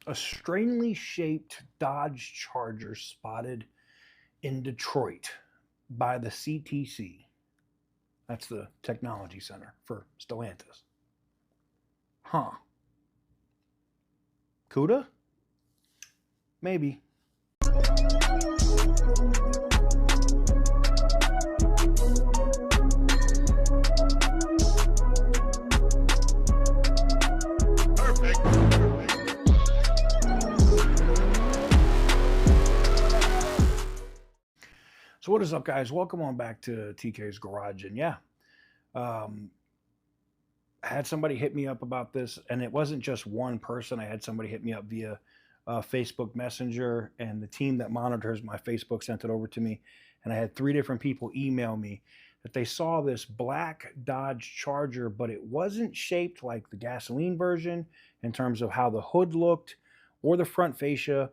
A strangely shaped Dodge Charger spotted in Detroit by the CTC. That's the Technology Center for Stellantis. Huh. CUDA? Maybe. So what is up, guys? Welcome on back to TK's Garage. And yeah, um, I had somebody hit me up about this, and it wasn't just one person. I had somebody hit me up via Facebook Messenger, and the team that monitors my Facebook sent it over to me. And I had three different people email me that they saw this black Dodge Charger, but it wasn't shaped like the gasoline version in terms of how the hood looked or the front fascia,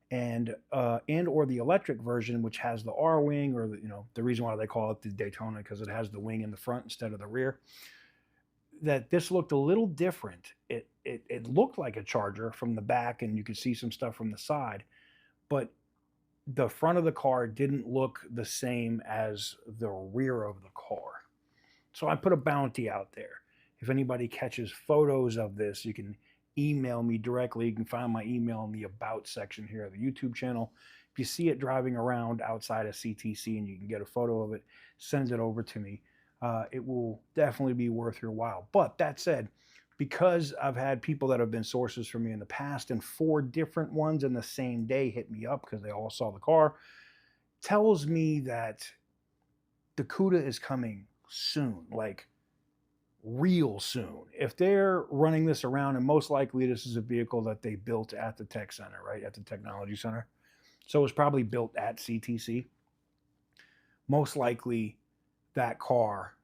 and or the electric version, which has the R wing, or the reason why they call it the Daytona, because it has the wing in the front instead of the rear. That this looked a little different. It looked like a Charger from the back, and you could see some stuff from the side, but the front of the car didn't look the same as the rear of the car. So I put a bounty out there. If anybody catches photos of this, you can email me directly. You can find my email in the About section here of the YouTube channel. If you see it driving around outside of CTC and you can get a photo of it, send it over to me. It will definitely be worth your while. But that said, because I've had people that have been sources for me in the past, and four different ones in the same day hit me up because they all saw the car, tells me that the CUDA is coming soon, like real soon. If they're running this around, and most likely this is a vehicle that they built at the tech center, right, at the technology center. So it was probably built at CTC. Most likely that car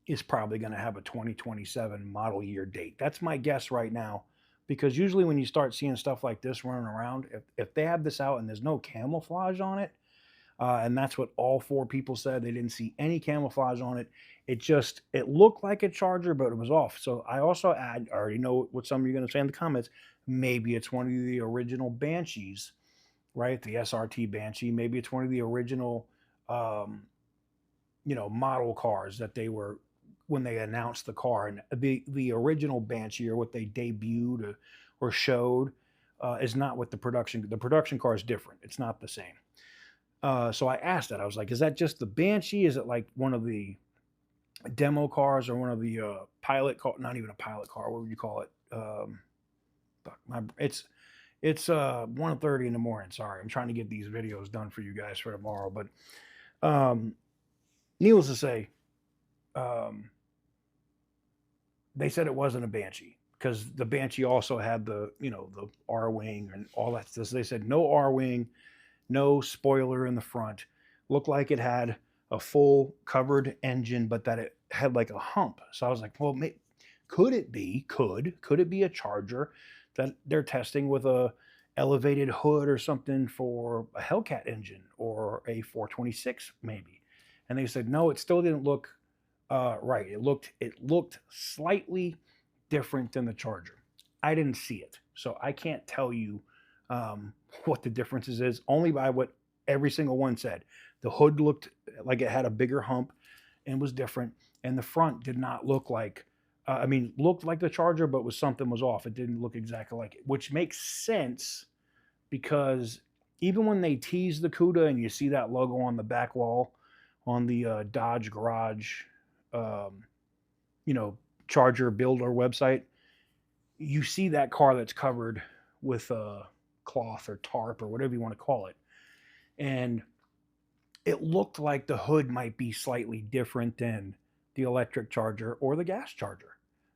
is probably going to have a 2027 model year date. That's my guess right now, because usually when you start seeing stuff like this running around, if they have this out and there's no camouflage on it, and that's what all four people said. They didn't see any camouflage on it. It looked like a Charger, but it was off. So I already know what some of you are going to say in the comments. Maybe it's one of the original Banshees, right? The SRT Banshee. Maybe it's one of the original, model cars that they were when they announced the car. And the original Banshee, or what they debuted or showed, is not what the production car is different. It's not the same. So I asked that. I was like, is that just the Banshee? Is it like one of the demo cars, or one of the pilot car? Not even a pilot car. What would you call it? It's 1:30 in the morning. Sorry, I'm trying to get these videos done for you guys for tomorrow. But needless to say, they said it wasn't a Banshee, because the Banshee also had the R wing and all that stuff. So they said no R wing, no spoiler in the front. Looked like it had a full covered engine, but that it had like a hump. So I was like, well, could it be a Charger that they're testing with a elevated hood or something for a Hellcat engine or a 426 maybe? And they said no, it still didn't look right. It looked slightly different than the Charger. I didn't see it, so I can't tell you what the differences is, only by what every single one said. The hood looked like it had a bigger hump and was different, and the front did not look like, looked like the Charger, but something was off. It didn't look exactly like it, which makes sense, because even when they tease the CUDA and you see that logo on the back wall on the Dodge Garage, Charger builder website, you see that car that's covered with cloth or tarp or whatever you want to call it. And it looked like the hood might be slightly different than the electric Charger or the gas Charger.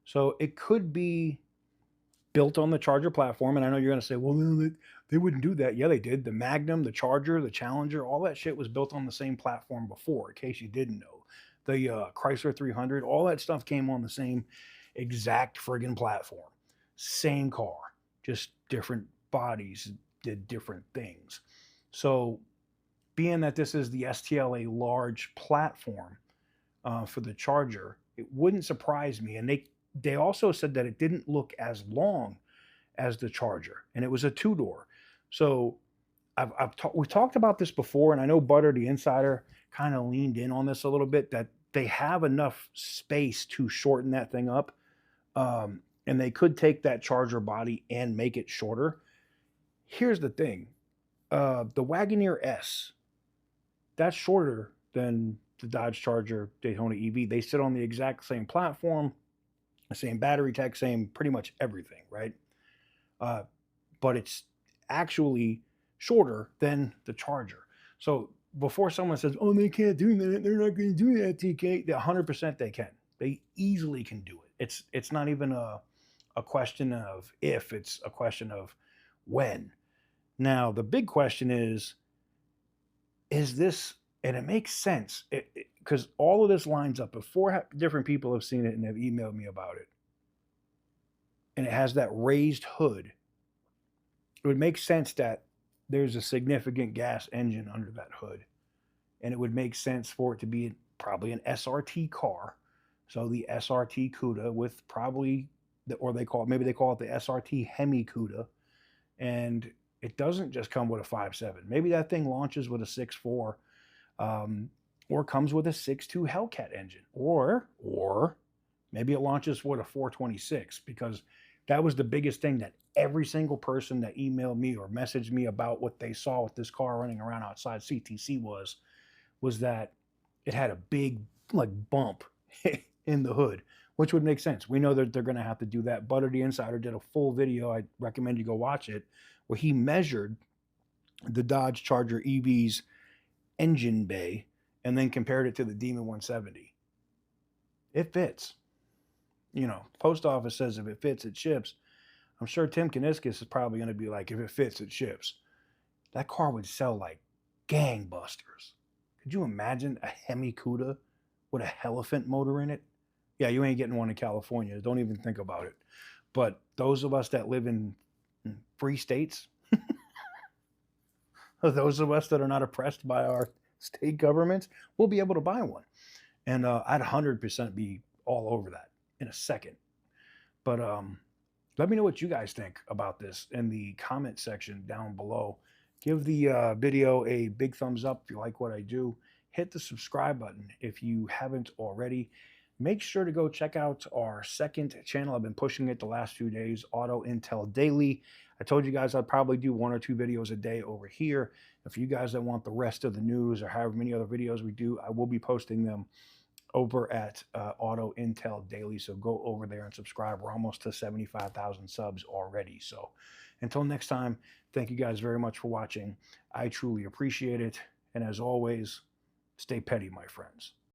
So it could be built on the Charger platform. And I know you're going to say, well, no, they wouldn't do that. Yeah, they did. The Magnum, the Charger, the Challenger, all that shit was built on the same platform before, in case you didn't know. The Chrysler 300, all that stuff came on the same exact friggin' platform. Same car, just different bodies did different things. So being that this is the STLA large platform for the Charger, it wouldn't surprise me. And they also said that it didn't look as long as the Charger, and it was a two door. So we talked about this before, and I know Butter the Insider kind of leaned in on this a little bit, that they have enough space to shorten that thing up, and they could take that Charger body and make it shorter. Here's the thing: the Wagoneer S, that's shorter than the Dodge Charger Daytona EV. They sit on the exact same platform, the same battery tech, same pretty much everything, right? Uh, but it's actually shorter than the Charger. So before someone says, "Oh, they can't do that. They're not going to do that," TK, 100% they can. They easily can do it. It's not even a question of if; it's a question of when. Now the big question is this, and it makes sense because all of this lines up. If four different people have seen it and have emailed me about it, and it has that raised hood, it would make sense that there's a significant gas engine under that hood, and it would make sense for it to be probably an SRT car. So the SRT CUDA with probably or maybe they call it the SRT Hemi CUDA, and it doesn't just come with a 5.7. Maybe that thing launches with a 6.4, um, or comes with a 6.2 Hellcat engine, or maybe it launches with a 426, because that was the biggest thing that every single person that emailed me or messaged me about what they saw with this car running around outside CTC was that it had a big like bump in the hood, which would make sense. We know that they're going to have to do that. Butter the Insider did a full video. I recommend you go watch it, where he measured the Dodge Charger EV's engine bay and then compared it to the Demon 170. It fits. You know, post office says if it fits, it ships. I'm sure Tim Kaniskis is probably going to be like, if it fits, it ships. That car would sell like gangbusters. Could you imagine a Hemi CUDA with a Elephant motor in it? Yeah, you ain't getting one in California. Don't even think about it. But those of us that live in free states, those of us that are not oppressed by our state governments, will be able to buy one. And I'd 100% be all over that in a second. But let me know what you guys think about this in the comment section down below. Give the video a big thumbs up if you like what I do. Hit the subscribe button if you haven't already. Make sure to go check out our second channel. I've been pushing it the last few days, Auto Intel Daily. I told you guys I'd probably do 1 or 2 videos a day over here. If you guys that want the rest of the news or however many other videos we do, I will be posting them over at Auto Intel Daily. So go over there and subscribe. We're almost to 75,000 subs already. So until next time, thank you guys very much for watching. I truly appreciate it. And as always, stay petty, my friends.